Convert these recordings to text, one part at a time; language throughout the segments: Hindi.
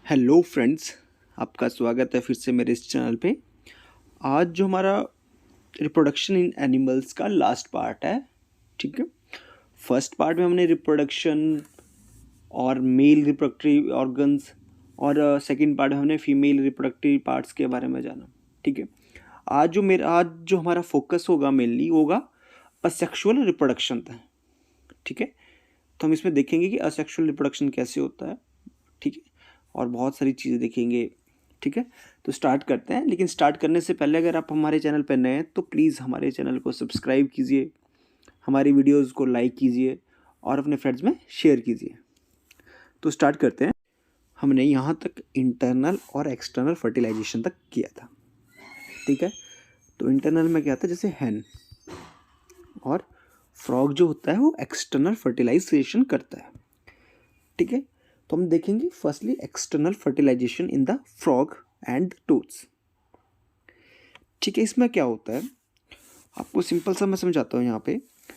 हेलो फ्रेंड्स, आपका स्वागत है फिर से मेरे इस चैनल पे। आज जो हमारा रिप्रोडक्शन इन एनिमल्स का लास्ट पार्ट है, ठीक है। फर्स्ट पार्ट में हमने रिप्रोडक्शन और मेल रिप्रोडक्टिव ऑर्गन्स और सेकंड पार्ट में हमने फीमेल रिप्रोडक्टिव पार्ट्स के बारे में जाना, ठीक है। आज जो हमारा फोकस होगा मेनली होगा असेक्सुअल रिप्रोडक्शन था, ठीक है। तो हम इसमें देखेंगे कि असेक्सुअल रिप्रोडक्शन कैसे होता है, ठीक है, और बहुत सारी चीज़ें देखेंगे, ठीक है। तो स्टार्ट करते हैं, लेकिन स्टार्ट करने से पहले अगर आप हमारे चैनल पर नए हैं तो प्लीज़ हमारे चैनल को सब्सक्राइब कीजिए, हमारी वीडियोस को लाइक कीजिए और अपने फ्रेंड्स में शेयर कीजिए। तो स्टार्ट करते हैं। हमने यहाँ तक इंटरनल और एक्सटर्नल फर्टिलाइजेशन तक किया था, ठीक है। तो इंटरनल में क्या था, जैसे हैन और फ्रॉग जो होता है वो एक्सटर्नल फर्टिलाइजेशन करता है, ठीक है। तो हम देखेंगे firstly external fertilisation in the frog and toads, ठीक है। इसमें क्या होता है, आपको सिंपल सा मैं समझाता हूँ यहाँ पे।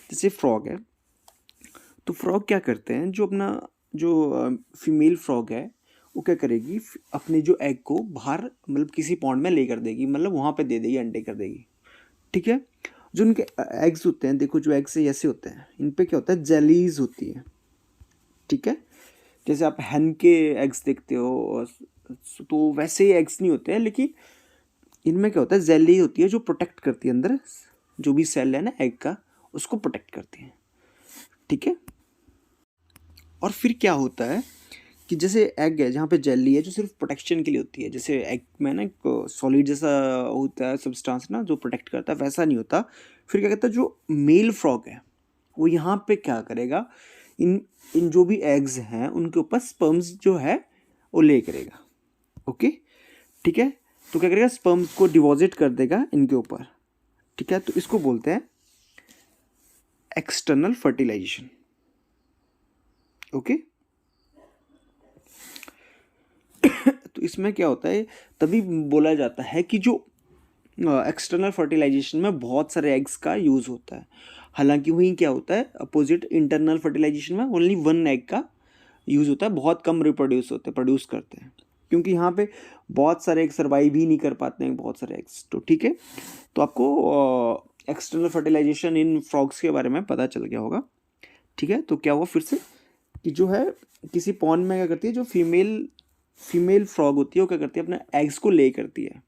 जैसे फ्रॉग है, तो फ्रॉग क्या करते हैं, जो अपना जो फीमेल फ्रॉग है वो क्या करेगी, अपने जो एग को बाहर मतलब किसी पॉन्ड में लेकर देगी, मतलब वहाँ पे दे देगी, अंडे कर देगी, ठीक है। जो उनके एग्स होते हैं, देखो जो एग्स ऐसे होते हैं, इन पे क्या होता है, जेलीज होती है, ठीक है। जैसे आप हैन के एग्स देखते हो तो वैसे ही एग्स नहीं होते हैं, लेकिन इनमें क्या होता है, जेली होती है जो प्रोटेक्ट करती है, अंदर जो भी सेल है ना एग का उसको प्रोटेक्ट करती है, ठीक है। और फिर क्या होता है कि जैसे एग है जहाँ पे जेली है जो सिर्फ प्रोटेक्शन के लिए होती है, जैसे एग में ना एक सॉलिड जैसा होता है सब्सटेंस ना जो प्रोटेक्ट करता है, वैसा नहीं होता। फिर क्या कहता है, जो मेल फ्रॉग है वो यहाँ पे क्या करेगा, इन इन जो भी एग्स हैं उनके ऊपर स्पर्म्स जो है वो ले करेगा, ओके, ठीक है। तो क्या करेगा, स्पर्म्स को डिपॉजिट कर देगा इनके ऊपर, ठीक है। तो इसको बोलते हैं एक्सटर्नल फर्टिलाइजेशन, ओके। तो इसमें क्या होता है, तभी बोला जाता है कि जो एक्सटर्नल फर्टिलाइजेशन में बहुत सारे एग्स का यूज़ होता है। हालांकि वहीं क्या होता है, अपोजिट इंटरनल फर्टिलाइजेशन में ओनली वन एग का यूज़ होता है, बहुत कम प्रोड्यूस करते हैं, क्योंकि यहाँ पे बहुत सारे एग सर्वाइव ही नहीं कर पाते हैं, बहुत सारे एग्स, तो ठीक है। तो आपको एक्सटर्नल फर्टिलाइजेशन इन फ्रॉग्स के बारे में पता चल गया होगा, ठीक है। तो क्या हुआ फिर से कि जो है किसी पॉन्ड में क्या करती है, जो फीमेल फ्रॉग होती है वो क्या करती है, अपने एग्स को ले करती है,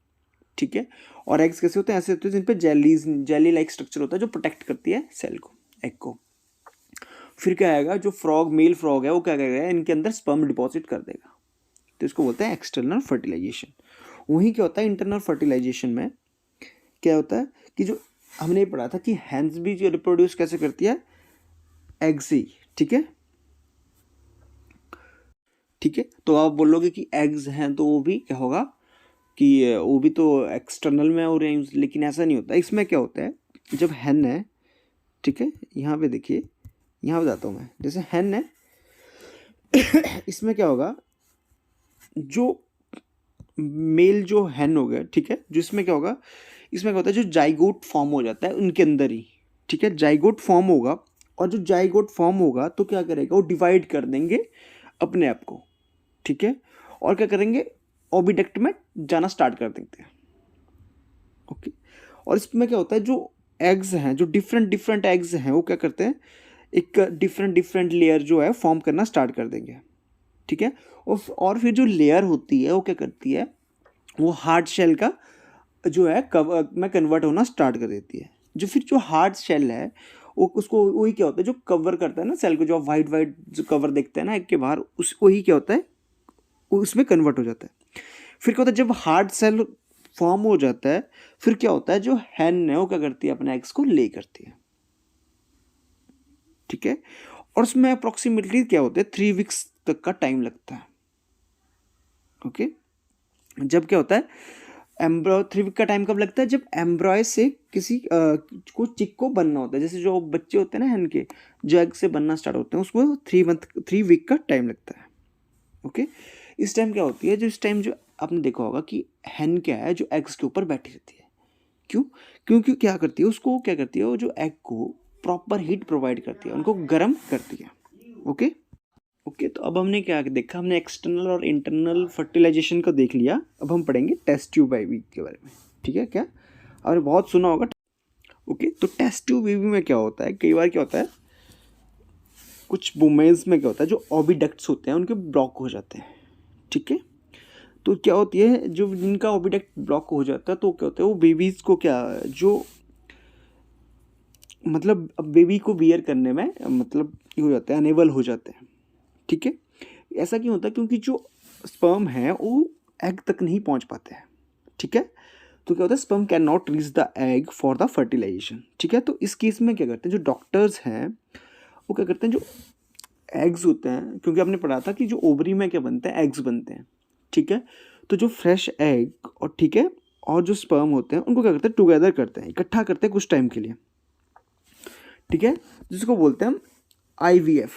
ठीक है। और एग्स कैसे होते हैं, ऐसे होते हैं जिन पे जेली लाइक स्ट्रक्चर होता है जो प्रोटेक्ट करती है सेल को, एग को। फिर क्या आएगा, जो मेल फ्रॉग है वो क्या करेगा, इनके अंदर स्पर्म डिपॉजिट कर देगा, तो इसको बोलते हैं एक्सटर्नल फर्टिलाइजेशन। वहीं क्या होता है, इंटरनल फर्टिलाइजेशन में क्या होता है कि जो हमने पढ़ा था कि हैंस भी जो रिप्रोड्यूस कैसे करती है, एग से ही, ठीक है, ठीक है। तो आप बोलोगे कि एग्स हैं तो वो भी क्या होगा कि वो भी तो एक्सटर्नल में हो रहे हैं, लेकिन ऐसा नहीं होता। इसमें क्या होता है, जब हैन है, ठीक है, यहाँ पे देखिए, यहाँ बताता हूँ मैं। जैसे हैन है इसमें क्या होगा, जो मेल जो हैन हो गया, ठीक है, जो इसमें क्या होगा, इसमें क्या होता है, जो जाइगोट फॉर्म हो जाता है उनके अंदर ही, ठीक है, जाइगोट फॉर्म होगा। और जो जाइगोट फॉर्म होगा तो क्या करेगा, वो डिवाइड कर देंगे अपने आप को, ठीक है। और क्या करेंगे, ओविडक्ट में जाना स्टार्ट कर देते हैं, ओके। और इसमें क्या होता है, जो एग्स हैं, जो डिफरेंट डिफरेंट एग्स हैं, वो क्या करते हैं, एक डिफरेंट डिफरेंट लेयर जो है फॉर्म करना स्टार्ट कर देंगे, ठीक है। और फिर जो लेयर होती है वो क्या करती है, वो हार्ड शेल का जो है कवर में कन्वर्ट होना स्टार्ट कर देती है। जो फिर जो हार्ड शेल है वो उसको वही क्या होता है, जो कवर करता है ना सेल को, जो आप वाइट वाइट जो कवर देखते हैं ना एग के बाहर, उसको ही क्या होता है, उसमें कन्वर्ट हो जाता है। फिर क्या होता है, जब हार्ड सेल फॉर्म हो जाता है, फिर क्या होता है, जो हैन है वो क्या करती है, अपने एग्स को ले करती है, ठीक है। और उसमें अप्रोक्सीमेटली क्या होता है, 3 वीक्स तक का टाइम लगता है, ओके। जब क्या होता है, एम्ब्रॉय 3 वीक का टाइम कब लगता है, जब एम्ब्रॉय से किसी को चिक को बनना होता है, जैसे जो बच्चे होते हैं ना हैन के, जो एग से बनना स्टार्ट होते हैं, उसको 3 वीक का टाइम लगता है, ओके। इस टाइम क्या होती है, जो इस टाइम जो आपने देखा होगा कि हैन क्या है, जो एग्स के ऊपर बैठी रहती है, क्यों, क्योंकि क्या करती है, उसको क्या करती है, वो जो एग को प्रॉपर हीट प्रोवाइड करती है, उनको गर्म करती है, ओके, ओके, तो अब हमने क्या देखा, हमने एक्सटर्नल और इंटरनल फर्टिलाइजेशन को देख लिया। अब हम पढ़ेंगे टेस्ट ट्यूब बेबी के बारे में, ठीक है? क्या आपने बहुत सुना होगा। ओके, तो टेस्ट ट्यूब बेबी में क्या होता है, कई बार क्या होता है, कुछ वुमेन्स में क्या होता है, जो ओविडक्ट्स होते हैं उनके ब्लॉक हो जाते हैं, ठीक है? तो क्या होती है, जो जिनका ओविडक्ट ब्लॉक हो जाता है तो क्या होता है, वो बेबीज़ को क्या, जो मतलब अब बेबी को बियर करने में मतलब ये हो जाता है, अनेबल हो जाते हैं, ठीक है? ऐसा क्यों होता है, क्योंकि जो स्पर्म है वो एग तक नहीं पहुंच पाते हैं, ठीक है? तो क्या होता है, sperm can not reach the egg for the fertilisation, ठीक है? तो इस केस में क्या करते हैं, जो डॉक्टर्स हैं वो क्या करते हैं, जो एग्स होते हैं, क्योंकि आपने पढ़ा था कि जो ओवरी में क्या बनते हैं, एग्स बनते हैं, ठीक है? तो जो फ्रेश एग और ठीक है और जो स्पर्म होते हैं उनको क्या करते हैं, टुगेदर करते हैं, इकट्ठा करते हैं कुछ टाइम के लिए, ठीक है? जिसको बोलते हैं हम IVF,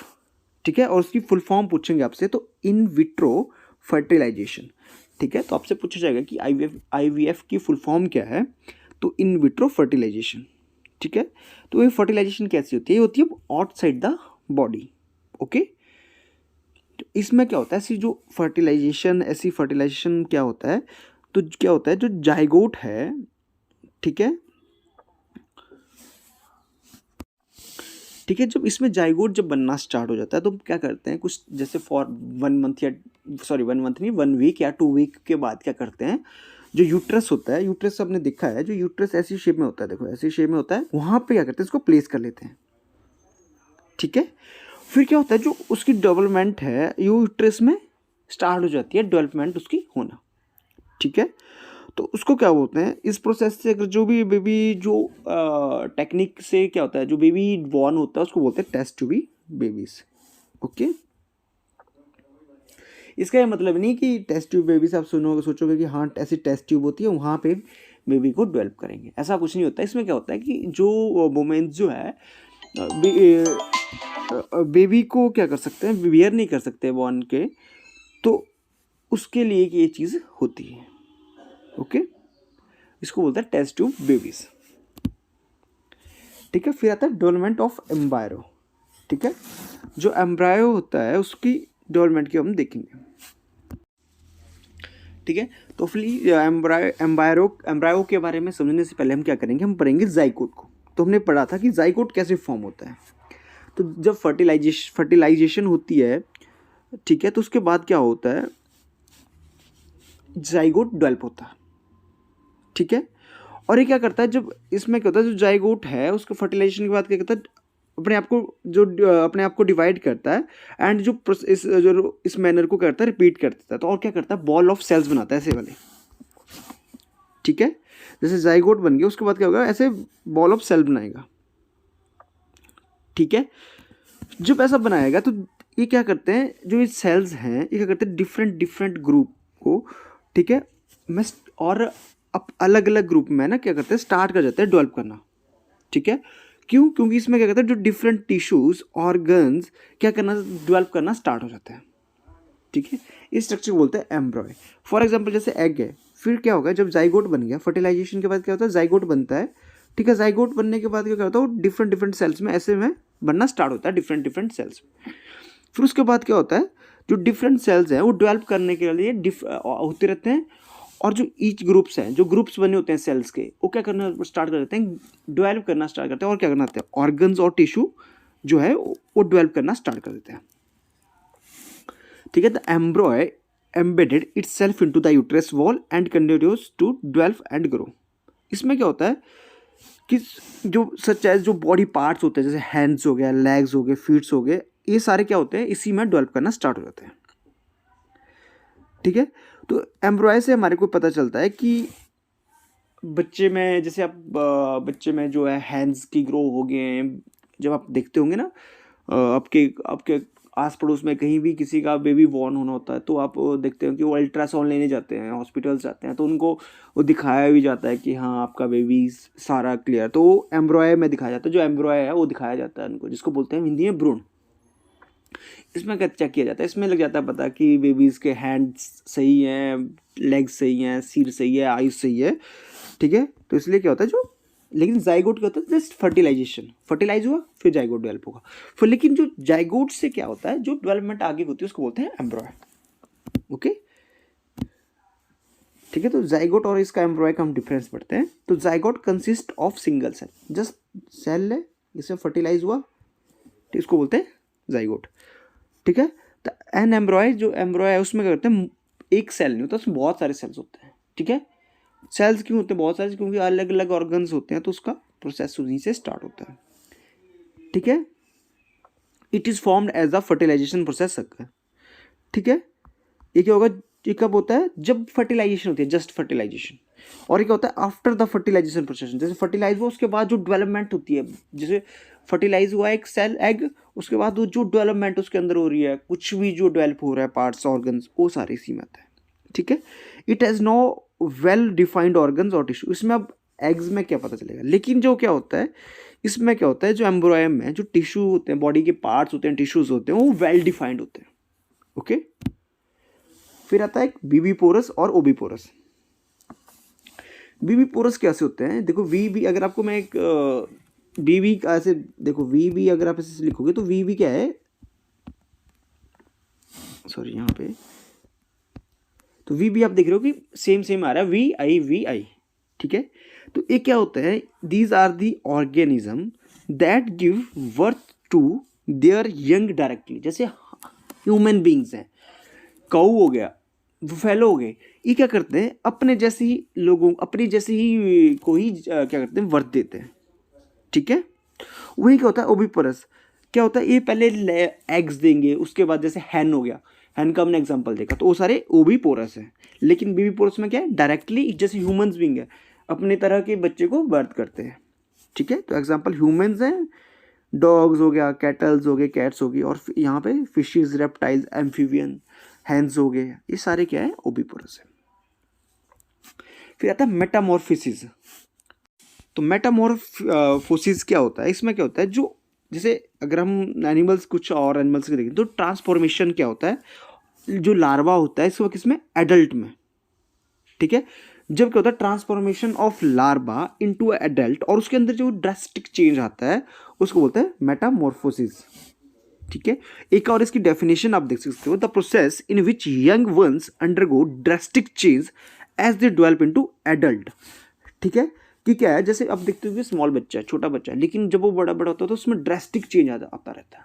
ठीक है? और उसकी फुल फॉर्म पूछेंगे आपसे, तो इन विट्रो फर्टिलाइजेशन, ठीक है? तो आपसे पूछा जाएगा कि IVF की फुल फॉर्म क्या है, तो इन विट्रो फर्टिलाइजेशन, ठीक है? तो ये फर्टिलाइजेशन कैसी होती है, ये होती है आउटसाइड द बॉडी, ओके? तो इसमें क्या होता है, ऐसी फर्टिलाइजेशन क्या होता है, तो क्या होता है, जो जाइगोट है, ठीक है, ठीक है, जब इसमें जाइगोट जब बनना स्टार्ट हो जाता है तो क्या करते हैं, कुछ जैसे फॉर 1 मंथ या 1 मंथ नहीं, 1 वीक या 2 वीक के बाद क्या करते हैं, जो यूट्रस होता है, यूट्रस आपने देखा है, जो यूट्रस ऐसी शेप में होता है, देखो ऐसी शेप में होता है, वहाँ पे क्या करते हैं, इसको प्लेस कर लेते हैं, ठीक है? फिर क्या होता है, जो उसकी डेवलपमेंट है यूट्रस में स्टार्ट हो जाती है, डेवलपमेंट उसकी होना, ठीक है? तो उसको क्या बोलते हैं, इस प्रोसेस से अगर जो भी बेबी जो टेक्निक से क्या होता है, जो बेबी बॉर्न होता है उसको बोलते हैं टेस्ट ट्यूब बेबीज, ओके? इसका ये मतलब नहीं कि टेस्ट ट्यूब बेबीज आप सुनोगे सोचोगे कि हाँ ऐसी टेस्ट ट्यूब होती है वहाँ पे बेबी को डेवलप करेंगे, ऐसा कुछ नहीं होता। इसमें क्या होता है कि जो वुमेन्स जो है बेबी को क्या कर सकते हैं, बियर नहीं कर सकते बॉर्न के, तो उसके लिए ये चीज़ होती है, ओके? इसको बोलते हैं टेस्ट ट्यूब बेबीज, ठीक है? फिर आता है डेवलपमेंट ऑफ एम्ब्रायो, ठीक है? जो एम्ब्रायो होता है उसकी डेवलपमेंट की हम देखेंगे, ठीक है? तो फिर एम्ब्रायो के बारे में समझने से पहले हम क्या करेंगे, हम पढ़ेंगे जाइगोट को। तो हमने पढ़ा था कि जाइगोट कैसे फॉर्म होता है, तो जब फर्टिलाइजेशन होती है, ठीक है, तो उसके बाद क्या होता है, जाइगोट डेवलप होता है, ठीक है? और ये क्या करता है, जब इसमें क्या होता है, जो जाइगोट है उसको फर्टिलाइजेशन के बाद क्या करता है, अपने आप को डिवाइड करता है, एंड इस मैनर को करता है, रिपीट करता है, तो और क्या करता है, बॉल ऑफ सेल्स बनाता है ऐसे वाले, ठीक है? जैसे जाइगोट बन गया उसके बाद क्या होगा, ऐसे बॉल ऑफ सेल बनाएगा, ठीक है? जब ऐसा बनाएगा तो ये क्या करते हैं, जो ये सेल्स हैं ये क्या करते हैं, डिफरेंट ग्रुप को, ठीक है, मैं और अब अलग अलग ग्रुप में ना क्या करते हैं, स्टार्ट कर जाते हैं डेवलप करना, ठीक है? क्यों? क्योंकि इसमें क्या करते हैं, जो डिफरेंट टिश्यूज ऑर्गन्स क्या करना, डेवलप करना स्टार्ट हो जाते हैं, ठीक है? इस स्ट्रक्चर को बोलते हैं एम्ब्रॉय। फॉर एग्जांपल जैसे एग है, फिर क्या होगा, जब जाइगोट बन गया, फर्टिलाइजेशन के बाद क्या होता है, जाइगोट बनता है, ठीक है? जाइगोट बनने के बाद क्या होता है, वो डिफरेंट सेल्स में ऐसे में बनना स्टार्ट होता है, डिफरेंट सेल्स। फिर उसके बाद क्या होता है, जो डिफरेंट सेल्स हैं वो डेवलप करने के लिए होते रहते हैं, और जो ईच ग्रुप्स हैं, जो ग्रुप्स बने होते हैं सेल्स के, वो क्या करना स्टार्ट कर देते हैं, डेवलप करना स्टार्ट करते हैं, और क्या करना होता है, ऑर्गन्स और टिश्यू जो है वो डेवलप करना स्टार्ट कर देते हैं, ठीक है? The embryo embedded itself into the uterus wall and continues to develop and grow. इसमें क्या होता है कि जो सच एज जो बॉडी पार्ट्स होते हैं, जैसे हैंड्स हो गया, लेग्स हो गए, फीट्स हो गए, ये सारे क्या होते हैं, इसी में डेवलप करना स्टार्ट हो जाते हैं, ठीक है? तो एम्ब्रॉय से हमारे को पता चलता है कि बच्चे में, जैसे आप बच्चे में जो है हैंड्स की ग्रो हो गए हैं, जब आप देखते होंगे ना आपके आस पड़ोस में कहीं भी किसी का बेबी बॉर्न होना होता है, तो आप देखते हो कि वो अल्ट्रासाउंड लेने जाते हैं, हॉस्पिटल्स जाते हैं, तो उनको वो दिखाया भी जाता है कि हाँ आपका बेबी सारा क्लियर, तो वो एम्ब्रॉय में दिखाया जाता है, जो एम्ब्रॉय है वो दिखाया जाता है उनको, जिसको बोलते हैं हिंदी में भ्रूण। इसमें क्या चेक किया जाता है, इसमें लग जाता है पता कि बेबीज़ के हैंड्स सही हैं, लेग्स सही हैं, सिर सही है, आईज सही है, ठीक है? तो इसलिए क्या होता है, जो लेकिन जाइगोट क्या होता है, जस्ट फर्टिलाइजेशन, फर्टिलाइज हुआ फिर जाइगोट डेवलप होगा फिर। लेकिन जो जाइगोट से क्या होता है, जो डेवलपमेंट आगे होती है उसको बोलते हैं एम्ब्रॉय। ओके, ठीक है। तो जाइगोट और इसका एम्ब्रॉय का हम डिफरेंस पढ़ते हैं। तो zygote consist of single cell, just cell है, इसमें फर्टिलाइज हुआ, तो इसको बोलते हैं जाइगोट, ठीक है। तो एन एम्ब्रॉय, जो एम्ब्रॉय है उसमें क्या करते हैं, एक सेल नहीं होता, उसमें बहुत सारे सेल्स होते हैं, ठीक है। सेल्स क्यों होते हैं बहुत सारे, क्योंकि अलग अलग ऑर्गन्स होते हैं, तो उसका प्रोसेस उन्हीं से स्टार्ट होता है, ठीक है। It is formed as a fertilisation process, ठीक है। ये क्या होगा, ये कब होता है, जब फर्टिलाइजेशन होती है, जस्ट फर्टिलाइजेशन। और ये क्या होता है, आफ्टर द फर्टिलाइजेशन प्रोसेस, जैसे फर्टिलाइज हुआ उसके बाद जो डेवलपमेंट होती है, जैसे फर्टिलाइज हुआ एक सेल एग, उसके बाद वो जो डेवलपमेंट उसके अंदर हो रही है, कुछ भी जो डेवलप हो रहा है पार्ट्स ऑर्गन्स, वो सारे इसी में आता है, ठीक है। It has no well defined organs और टिश्यू। इसमें अब एग्स में क्या पता चलेगा, लेकिन जो क्या होता है इसमें क्या होता है, जो एम्ब्रॉयम में जो टिश्यू होते हैं, बॉडी के पार्ट्स होते हैं, टिश्यूज होते हैं, वो वेल डिफाइंड होते हैं, ओके। फिर आता है बीबी पोरस और ओबी पोरस। बीबी पोरस कैसे होते हैं, देखो वी बी, अगर आपको मैं एक बीबी ऐसे देखो, वी बी अगर आप ऐसे लिखोगे तो वी बी क्या है, सॉरी यहाँ पे, तो वी बी आप देख रहे हो कि सेम सेम आ रहा है, वी आई, ठीक है। तो ये क्या होता है, these are the organism that give birth to their young directly. जैसे ह्यूमन बींग्स हैं, काऊ हो गया, बुफेलो हो गए, ये क्या करते हैं, अपने जैसे ही लोगों, अपनी जैसे ही को ही क्या करते हैं, वर्त देते हैं, ठीक है। वही क्या होता है ओविपोरस, क्या होता है, ये पहले एग्स देंगे, उसके बाद जैसे हैन हो गया, हैन का हमने एग्जांपल देखा, तो वो सारे ओविपोरस हैं। लेकिन बीबीपोरस में क्या है, डायरेक्टली जैसे ह्यूमंस बीइंग है, अपने तरह के बच्चे को बर्थ करते हैं, ठीक है। तो एग्जांपल ह्यूमंस हैं, डॉग्स हो गया, कैटल्स हो गए, कैट्स हो गई, और यहाँ पे फिशेस, रेप्टाइल्स, एम्फीबियन, हैंड्स हो गए, ये सारे क्या है, ओविपोरस है। फिर आता है मेटामॉर्फोसिस। तो मेटामॉर्फोसिस क्या होता है, इसमें क्या होता है, जो जैसे अगर हम एनिमल्स, कुछ और एनिमल्स के देखें तो ट्रांसफॉर्मेशन क्या होता है, जो लार्वा होता है इसको किसमें, एडल्ट में, ठीक है। जब क्या होता है, transformation of larva into adult, और उसके अंदर जो ड्रास्टिक चेंज आता है उसको बोलते हैं मेटामॉर्फोसिस, ठीक है। एक और इसकी डेफिनेशन आप देख सकते हो, the process in which young ones undergo drastic change as they develop into adult, ठीक है। कि क्या है, जैसे आप देखते हो कि स्मॉल बच्चा है, छोटा बच्चा है, लेकिन जब वो बड़ा बड़ा होता है तो उसमें ड्रास्टिक चेंज आता रहता है,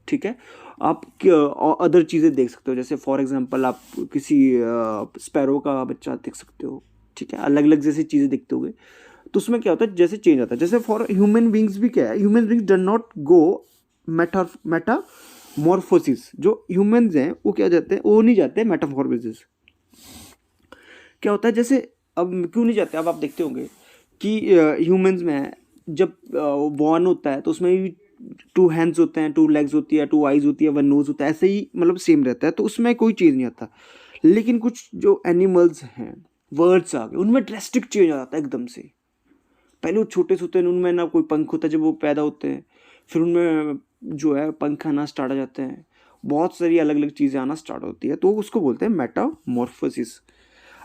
ठीक है। आप अदर चीज़ें देख सकते हो, जैसे फॉर एग्जांपल आप किसी स्पैरो का बच्चा देख सकते हो, ठीक है, अलग अलग जैसी चीज़ें देखते होगे, तो उसमें क्या होता है, जैसे चेंज आता है। जैसे फॉर ह्यूमन बींग्स भी क्या है, human beings done not go Metamorphosis, जो ह्यूमंस हैं वो क्या जाते हैं, वो नहीं जाते मेटामॉर्फोसिस। क्या होता है, जैसे अब क्यों नहीं जाते, अब आप देखते होंगे कि ह्यूमंस में जब बॉर्न होता है तो उसमें भी 2 हैंड्स होते हैं, 2 लेग्स होती है, 2 आइज होती है, 1 नोज होता है, ऐसे ही मतलब सेम रहता है, तो उसमें कोई चीज़ नहीं आता। लेकिन कुछ जो एनिमल्स हैं, वर्ड्स आ गए, उनमें ड्रास्टिक चेंज आ जाता है एकदम से। पहले वो छोटे से होते हैं, उनमें ना कोई पंख होता है जब वो पैदा होते हैं, फिर उनमें जो है पंख आना स्टार्ट हो जाते हैं, बहुत सारी अलग अलग चीज़ें आना स्टार्ट होती है, तो उसको बोलते हैं मेटामॉर्फोसिस।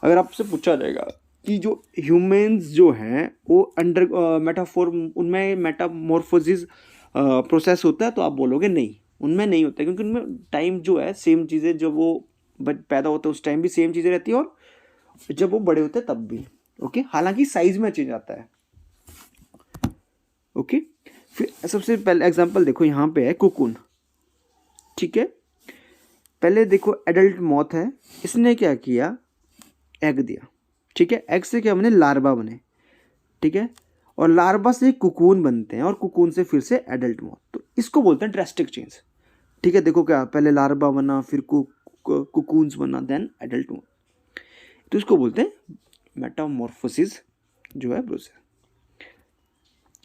अगर आपसे पूछा जाएगा कि जो ह्यूमंस जो हैं वो अंडर मेटाफोर, उनमें मेटामॉर्फोसिस प्रोसेस होता है, तो आप बोलोगे नहीं, उनमें नहीं होता है, क्योंकि उनमें टाइम जो है सेम चीज़ें, जब वो पैदा होते हैं उस टाइम भी सेम चीज़ें रहती है, और जब वो बड़े होते हैं तब भी, ओके। हालांकि साइज में चेंज आता है, ओके। फिर सबसे पहले एग्जांपल देखो, यहाँ पे है कोकून, ठीक है। पहले देखो एडल्ट मॉथ है, इसने क्या किया, एग दिया, ठीक है। एग से क्या बने, लार्वा बने, ठीक है। और लार्वा से कुकून बनते हैं, और कुकून से फिर से एडल्ट मॉथ, तो इसको बोलते हैं ड्रास्टिक चेंज, ठीक है। देखो क्या, पहले लार्वा बना, फिर कुकून्स बना, देन एडल्ट मॉथ, तो इसको बोलते हैं मेटामॉर्फोसिस जो है प्रोसेस।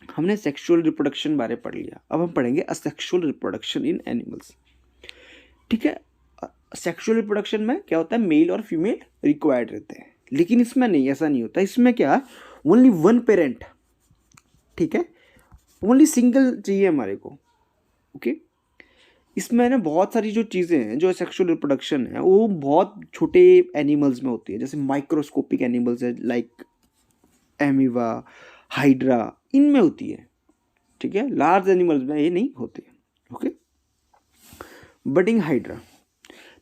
हमने सेक्सुअल रिप्रोडक्शन बारे पढ़ लिया, अब हम पढ़ेंगे असेक्सुअल रिप्रोडक्शन इन एनिमल्स, ठीक है। सेक्सुअल रिप्रोडक्शन में क्या होता है, मेल और फीमेल रिक्वायर्ड रहते हैं, लेकिन इसमें नहीं, ऐसा नहीं होता। इसमें क्या, ओनली 1 पेरेंट, ठीक है, ओनली सिंगल चाहिए हमारे को, ओके। इसमें ना बहुत सारी जो चीज़ें हैं, जो सेक्सुअल रिप्रोडक्शन है, वो बहुत छोटे एनिमल्स में होती है, जैसे माइक्रोस्कोपिक एनिमल्स है, लाइक एमीवा, हाइड्रा, इनमें होती है, ठीक है। लार्ज एनिमल्स में ये नहीं होते। Okay, budding hydra.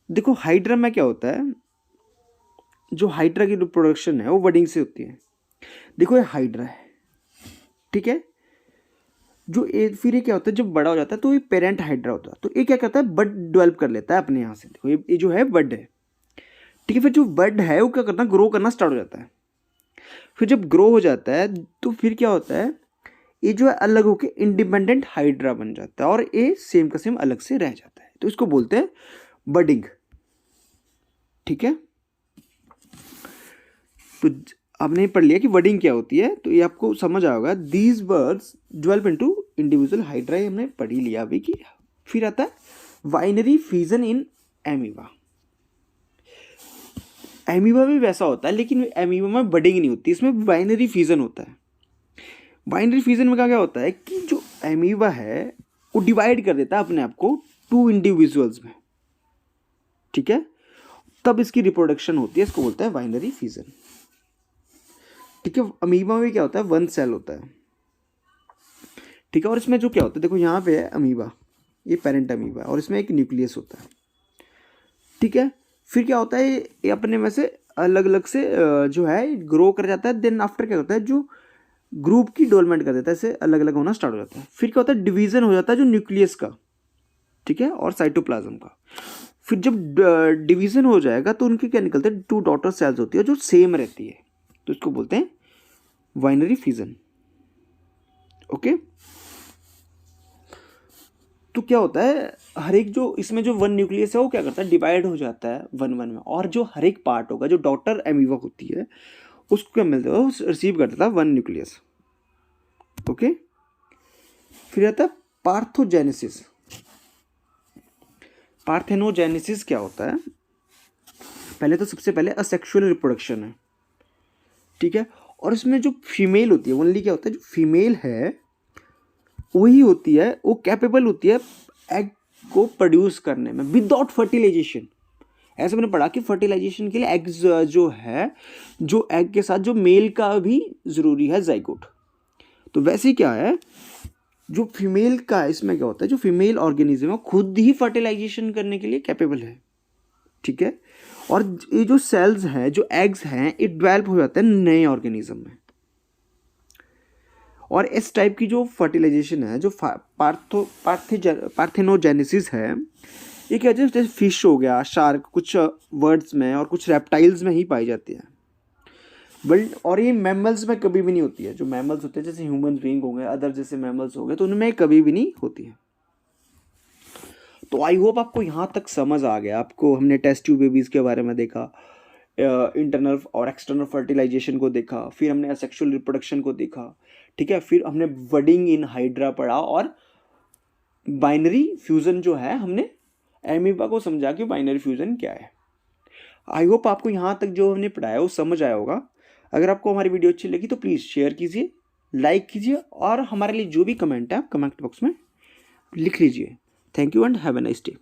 देखो हाइड्रा में क्या होता है, जो हाइड्रा की रिप्रोडक्शन है वो बडिंग से होती है। देखो ये हाइड्रा है, ठीक है। जो फिर ये क्या होता है, जब बड़ा हो जाता है तो ये पेरेंट हाइड्रा होता है, तो ये क्या करता है, बड डेवलप कर लेता है अपने यहाँ से। देखो ये जो है बड है, ठीक है। फिर जो बड है वो क्या करता है, ग्रो करना स्टार्ट हो जाता है। फिर जब ग्रो हो जाता है तो फिर क्या होता है, ये जो है अलग होके इंडिपेंडेंट हाइड्रा बन जाता है और ये सेम का सेम अलग से रह जाता है, तो इसको बोलते हैं बडिंग, ठीक है। तो आपने पढ़ लिया कि बडिंग क्या होती है, तो ये आपको समझ आएगा। These birds develop into individual hydra, हमने पढ़ ही लिया अभी कि। फिर आता है बाइनरी फ्यूजन इन एमीबा। एमीबा भी वैसा होता है, लेकिन एमीबा में बडिंग नहीं होती, इसमें बाइनरी फ्यूजन होता है। बाइनरी फ्यूजन में क्या होता है कि जो एमीबा है वो डिवाइड कर देता है अपने आप को 2 इंडिविजुअल्स में, ठीक है। तब इसकी रिप्रोडक्शन होती है, इसको बोलते हैं बाइनरी फ्यूजन, ठीक है। अमीबा में क्या होता है, 1 सेल होता है, ठीक है। और इसमें जो क्या होता है, देखो यहाँ पे है अमीबा, ये पेरेंट अमीबा, और इसमें एक न्यूक्लियस होता है, ठीक है। फिर क्या होता है, ये अपने में से अलग अलग से जो है ग्रो कर जाता है। देन आफ्टर क्या होता है, जो ग्रुप की डेवलपमेंट कर देता है, ऐसे अलग अलग होना स्टार्ट हो जाता है। फिर क्या होता है, डिवीजन हो जाता है जो न्यूक्लियस का, ठीक है, और साइटोप्लाज्म का। फिर जब डिवीजन हो जाएगा तो उनके क्या निकलते हैं, 2 डॉटर सेल्स होती है जो सेम रहती है, तो इसको बोलते हैं बाइनरी फ्यूजन। ओके, तो क्या होता है, हर एक जो इसमें जो 1 न्यूक्लियस है वो क्या करता है, डिवाइड हो जाता है 1 में, और जो हर एक पार्ट होगा, जो डॉटर अमीबा होती है उसको क्या मिलता है, वो रिसीव करता था 1 न्यूक्लियस। ओके, फिर आता है पार्थोजेनेसिस। पार्थेनोजेनेसिस क्या होता है, पहले तो सबसे पहले असेक्सुअल रिप्रोडक्शन है, ठीक है। और इसमें जो फीमेल होती है, ओनली क्या होता है, जो फीमेल है वही होती है, वो कैपेबल होती है एग को प्रोड्यूस करने में विदाउट फर्टिलाइजेशन। ऐसे मैंने पढ़ा कि फर्टिलाइजेशन के लिए एग्स जो है, जो एग के साथ जो मेल का भी ज़रूरी है, जाइगोट। तो वैसे ही क्या है, जो फीमेल का इसमें क्या होता है, जो फीमेल ऑर्गेनिज्म है खुद ही फर्टिलाइजेशन करने के लिए कैपेबल है, ठीक है। और ये जो सेल्स हैं, जो एग्स हैं, ये डेवलप हो जाते हैं नए ऑर्गेनिज्म में। और इस टाइप की जो फर्टिलाइजेशन है, जो पार्थेनोजेनेसिस है, ये क्या, जैसे फिश हो गया, शार्क, कुछ वर्ड्स में और कुछ रेप्टाइल्स में ही पाई जाती है, बट और ये मैमल्स में कभी भी नहीं होती है। जो मैमल्स होते हैं जैसे ह्यूमन बीइंग हो गए, अदर जैसे मैमल्स हो गए, तो उनमें कभी भी नहीं होती है। तो आई होप आपको यहाँ तक समझ आ गया। आपको हमने टेस्ट ट्यूब बेबीज़ के बारे में देखा, इंटरनल और एक्सटर्नल फर्टिलाइजेशन को देखा, फिर हमने असेक्सुअल रिप्रोडक्शन को देखा, ठीक है। फिर हमने बडिंग इन हाइड्रा पढ़ा, और बाइनरी फ्यूजन जो है हमने एमीबा को समझा कि बाइनरी फ्यूजन क्या है। आई होप आपको यहाँ तक जो हमने पढ़ाया वो समझ आया होगा। अगर आपको हमारी वीडियो अच्छी लगी तो प्लीज़ शेयर कीजिए, लाइक कीजिए, और हमारे लिए जो भी कमेंट है आप कमेंट बॉक्स में लिख लीजिए। Thank you and have a nice day.